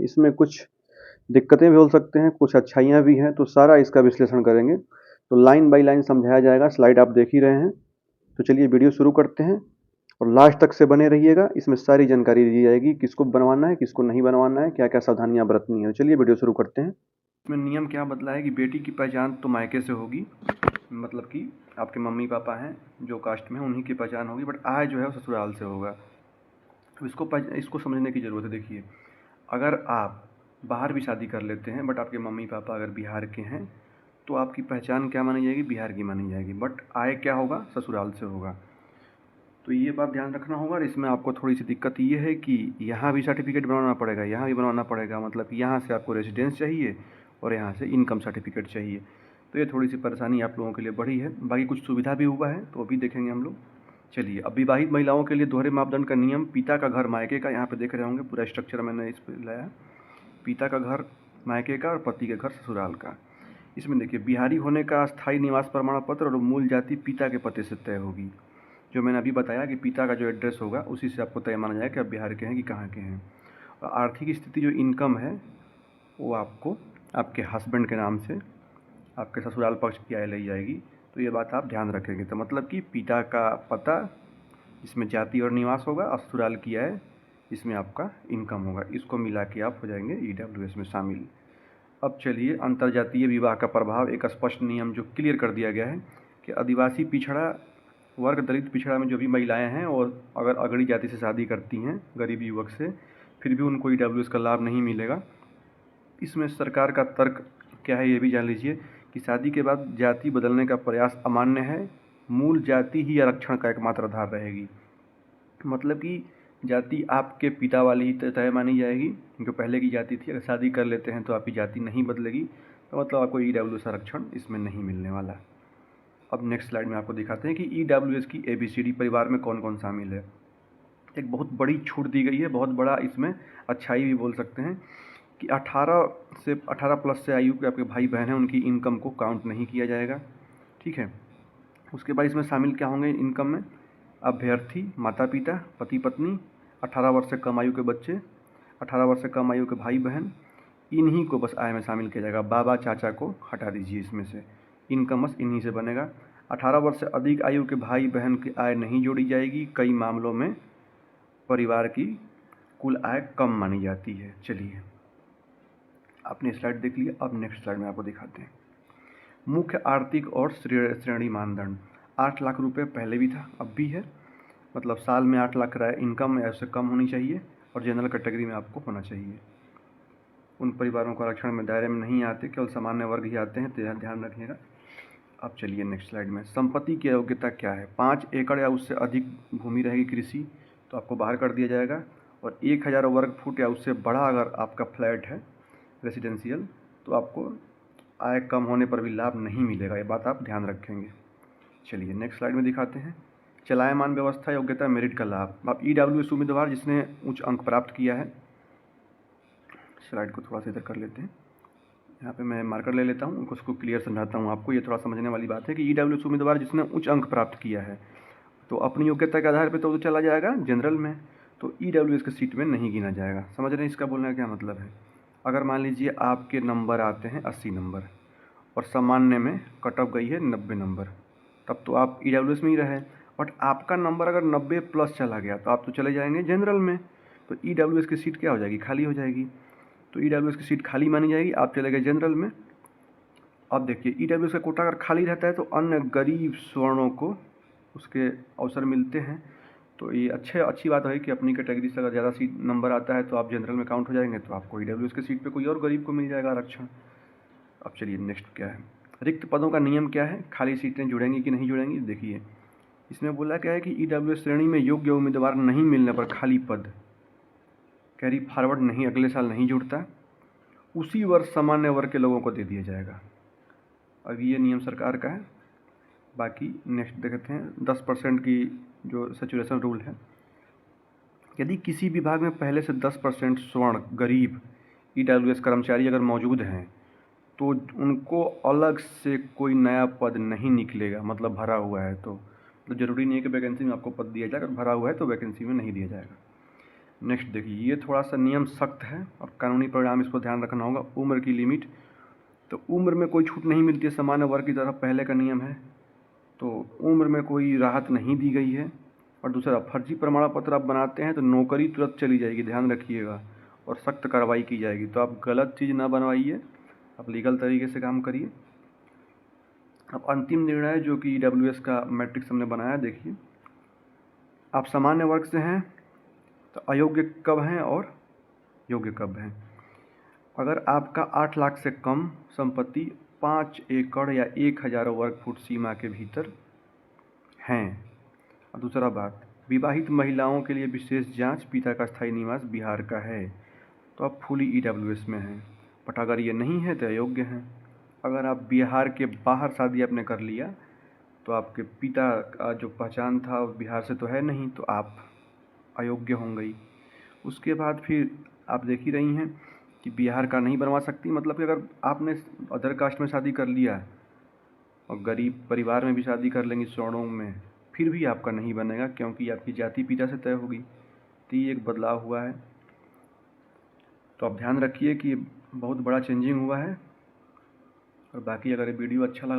इसमें कुछ दिक्कतें भी हो सकते हैं, कुछ अच्छाइयाँ भी हैं, तो सारा इसका विश्लेषण करेंगे। तो लाइन बाय लाइन समझाया जाएगा, स्लाइड आप देख ही रहे हैं। तो चलिए वीडियो शुरू करते हैं और लास्ट तक से बने रहिएगा। इसमें सारी जानकारी दी जाएगी, किसको बनवाना है, किसको नहीं बनवाना है, क्या-क्या सावधानियाँ बरतनी है। चलिए वीडियो शुरू करते हैं। इसमें नियम क्या बदला है कि बेटी की पहचान तो मायके से होगी, मतलब कि आपके मम्मी-पापा हैं जो कास्ट में हैं उन्हीं की पहचान होगी, बट आय जो है वो ससुराल से होगा। तो इसको समझने की ज़रूरत है। देखिए, अगर आप बाहर भी शादी कर लेते हैं बट आपके मम्मी पापा अगर बिहार के हैं तो आपकी पहचान क्या मानी जाएगी, बिहार की मानी जाएगी, बट आय क्या होगा, ससुराल से होगा। तो ये बात ध्यान रखना होगा। और इसमें आपको थोड़ी सी दिक्कत ये है कि यहाँ भी सर्टिफिकेट बनवाना पड़ेगा, यहाँ भी बनवाना पड़ेगा, मतलब कि यहाँ से आपको रेजिडेंस चाहिए और यहाँ से इनकम सर्टिफिकेट चाहिए। तो ये थोड़ी सी परेशानी आप लोगों के लिए बढ़ी है। बाकी कुछ सुविधा भी हुआ है तो अभी देखेंगे हम लोग। चलिए, अब विवाहित महिलाओं के लिए दोहरे मापदंड का नियम। पिता का घर मायके का, यहाँ पे देख रहे होंगे पूरा स्ट्रक्चर मैंने इस पर लाया। पिता का घर मायके का और पति के घर ससुराल का। इसमें देखिए, बिहारी होने का स्थायी निवास प्रमाण पत्र और मूल जाति पिता के पते से तय होगी। जो मैंने अभी बताया कि पिता का जो एड्रेस होगा उसी से आपको तय माना जाएगा कि आप बिहार के हैं कि कहाँ के हैं। और आर्थिक स्थिति जो इनकम है वो आपको आपके हस्बैंड के नाम से आपके ससुराल पक्ष की आय ली जाएगी। तो ये बात आप ध्यान रखेंगे। तो मतलब कि पिता का पता, इसमें जाति और निवास होगा, और ससुराल की आय, इसमें आपका इनकम होगा। इसको मिला के आप हो जाएंगे ईडब्ल्यूएस में शामिल। अब चलिए, अंतर्जातीय विवाह का प्रभाव। एक स्पष्ट नियम जो क्लियर कर दिया गया है कि आदिवासी पिछड़ा वर्ग, दलित पिछड़ा में जो भी महिलाएं हैं और अगर अगड़ी जाति से शादी करती हैं गरीब युवक से, फिर भी उनको ईडब्ल्यूएस का लाभ नहीं मिलेगा। इसमें सरकार का तर्क क्या है ये भी जान लीजिए कि शादी के बाद जाति बदलने का प्रयास अमान्य है, मूल जाति ही आरक्षण का एकमात्र आधार रहेगी। मतलब कि जाति आपके पिता वाली ही तय मानी जाएगी, जो पहले की जाति थी। अगर शादी कर लेते हैं तो आपकी जाति नहीं बदलेगी, तो मतलब आपको ईडब्ल्यूएस आरक्षण इसमें नहीं मिलने वाला। अब नेक्स्ट स्लाइड में आपको दिखाते हैं कि ईडब्ल्यूएस की ABCD परिवार में कौन कौन शामिल है। एक बहुत बड़ी छूट दी गई है, बहुत बड़ा इसमें अच्छाई भी बोल सकते हैं कि 18 प्लस से आयु के आपके भाई बहन हैं, उनकी इनकम को काउंट नहीं किया जाएगा। ठीक है। उसके बाद इसमें शामिल क्या होंगे इनकम में, अभ्यर्थी, माता पिता, पति पत्नी, 18 वर्ष से कम आयु के बच्चे, 18 वर्ष से कम आयु के भाई बहन, इन्हीं को बस आय में शामिल किया जाएगा। बाबा चाचा को हटा दीजिए इसमें से, इनकम बस इन्हीं से बनेगा। 18 वर्ष से अधिक आयु के भाई बहन की आय नहीं जोड़ी जाएगी। कई मामलों में परिवार की कुल आय कम मानी जाती है। चलिए, आपने स्लाइड देख लिया। अब नेक्स्ट स्लाइड में आपको दिखाते हैं मुख्य आर्थिक और श्रेणी मानदंड। 8 लाख रुपए पहले भी था, अब भी है। मतलब साल में 8 लाख इनकम ऐसे कम होनी चाहिए और जनरल कैटेगरी में आपको होना चाहिए। उन परिवारों को आरक्षण में दायरे में नहीं आते, केवल सामान्य वर्ग ही आते हैं, तो ध्यान रखिएगा। अब चलिए नेक्स्ट स्लाइड में, संपत्ति की योग्यता क्या है। 5 एकड़ या उससे अधिक भूमि रहेगी कृषि, तो आपको बाहर कर दिया जाएगा। और 1000 वर्ग फुट या उससे बड़ा अगर आपका फ्लैट है रेसिडेंशियल, तो आपको आय कम होने पर भी लाभ नहीं मिलेगा। ये बात आप ध्यान रखेंगे। चलिए नेक्स्ट स्लाइड में दिखाते हैं चलायमान व्यवस्था, योग्यता, मेरिट का लाभ। अब ईडब्ल्यूएस उम्मीदवार जिसने उच्च अंक प्राप्त किया है, स्लाइड को थोड़ा सा इधर कर लेते हैं, यहाँ पे मैं मार्कर ले लेता हूँ, उसको क्लियर समझाता हूँ आपको। ये थोड़ा समझने वाली बात है कि ईडब्ल्यूएस उम्मीदवार जिसने उच्च अंक प्राप्त किया है तो अपनी योग्यता के आधार पर तो चला जाएगा जनरल में, तो ईडब्ल्यूएस की सीट में नहीं गिना जाएगा। समझ रहे हैं इसका बोलने का क्या मतलब है। अगर मान लीजिए आपके नंबर आते हैं 80 नंबर और सामान्य में कट ऑफ गई है 90 नंबर, तब तो आप ईडब्ल्यूएस में ही रहे। बट आपका नंबर अगर 90 प्लस चला गया तो आप तो चले जाएंगे जनरल में, तो ईडब्ल्यूएस की सीट क्या हो जाएगी, खाली हो जाएगी। तो ईडब्ल्यूएस की सीट खाली मानी जाएगी, आप चले गए जनरल में। अब देखिए, ईडब्ल्यूएस का कोटा अगर खाली रहता है तो अन्य गरीब स्वर्णों को उसके अवसर मिलते हैं। तो ये अच्छी बात है कि अपनी कैटेगरी से अगर ज़्यादा सीट नंबर आता है तो आप जनरल में काउंट हो जाएंगे, तो आपको ईडब्ल्यूएस की सीट पे कोई और गरीब को मिल जाएगा आरक्षण। अब चलिए नेक्स्ट क्या है, रिक्त पदों का नियम क्या है, खाली सीटें जुड़ेंगी कि नहीं जुड़ेंगी। देखिए, इसमें बोला क्या है कि ईडब्ल्यूएस श्रेणी में योग्य उम्मीदवार नहीं मिलने पर खाली पद कैरी फॉरवर्ड नहीं, अगले साल नहीं जुड़ता, उसी वर्ष सामान्य वर्ग के लोगों को दे दिया जाएगा। अब ये नियम सरकार का है। बाकी नेक्स्ट देखते हैं 10% की जो सैचुरेशन रूल है। यदि किसी विभाग में पहले से 10% स्वर्ण गरीब ईडब्ल्यूएस कर्मचारी अगर मौजूद हैं तो उनको अलग से कोई नया पद नहीं निकलेगा। मतलब भरा हुआ है तो ज़रूरी नहीं है कि वैकेंसी में आपको पद दिया जाएगा, अगर भरा हुआ है तो वैकेंसी में नहीं दिया जाएगा। नेक्स्ट देखिए, ये थोड़ा सा नियम सख्त है और कानूनी परिणाम, इस पर ध्यान रखना होगा। उम्र की लिमिट, तो उम्र में कोई छूट नहीं मिलती है सामान्य वर्ग की तरफ, पहले का नियम है। तो उम्र में कोई राहत नहीं दी गई है। और दूसरा, फर्जी प्रमाण पत्र आप बनाते हैं तो नौकरी तुरंत चली जाएगी, ध्यान रखिएगा, और सख्त कार्रवाई की जाएगी। तो आप गलत चीज़ ना बनवाइए, आप लीगल तरीके से काम करिए। अब अंतिम निर्णय जो कि EWS का मैट्रिक्स हमने बनाया, देखिए आप सामान्य वर्ग से हैं तो अयोग्य कब हैं और योग्य कब हैं। अगर आपका 8 लाख से कम संपत्ति 5 एकड़ या 1000 वर्ग फुट सीमा के भीतर हैं। और दूसरा बात, विवाहित महिलाओं के लिए विशेष जांच, पिता का स्थायी निवास बिहार का है, तो आप फुली EWS में हैं। बट अगर ये नहीं है तो अयोग्य हैं। अगर आप बिहार के बाहर शादी आपने कर लिया तो आपके पिता का जो पहचान था वो बिहार से तो है नहीं, तो आप अयोग्य होंगी। उसके बाद फिर आप देख ही रही हैं कि बिहार का नहीं बनवा सकती, मतलब कि अगर आपने अदर कास्ट में शादी कर लिया और गरीब परिवार में भी शादी कर लेंगी सवर्णों में, फिर भी आपका नहीं बनेगा, क्योंकि आपकी जाति पिता से तय होगी। तो ये एक बदलाव हुआ है, तो आप ध्यान रखिए कि बहुत बड़ा चेंजिंग हुआ है। और बाकी अगर ये वीडियो अच्छा लगा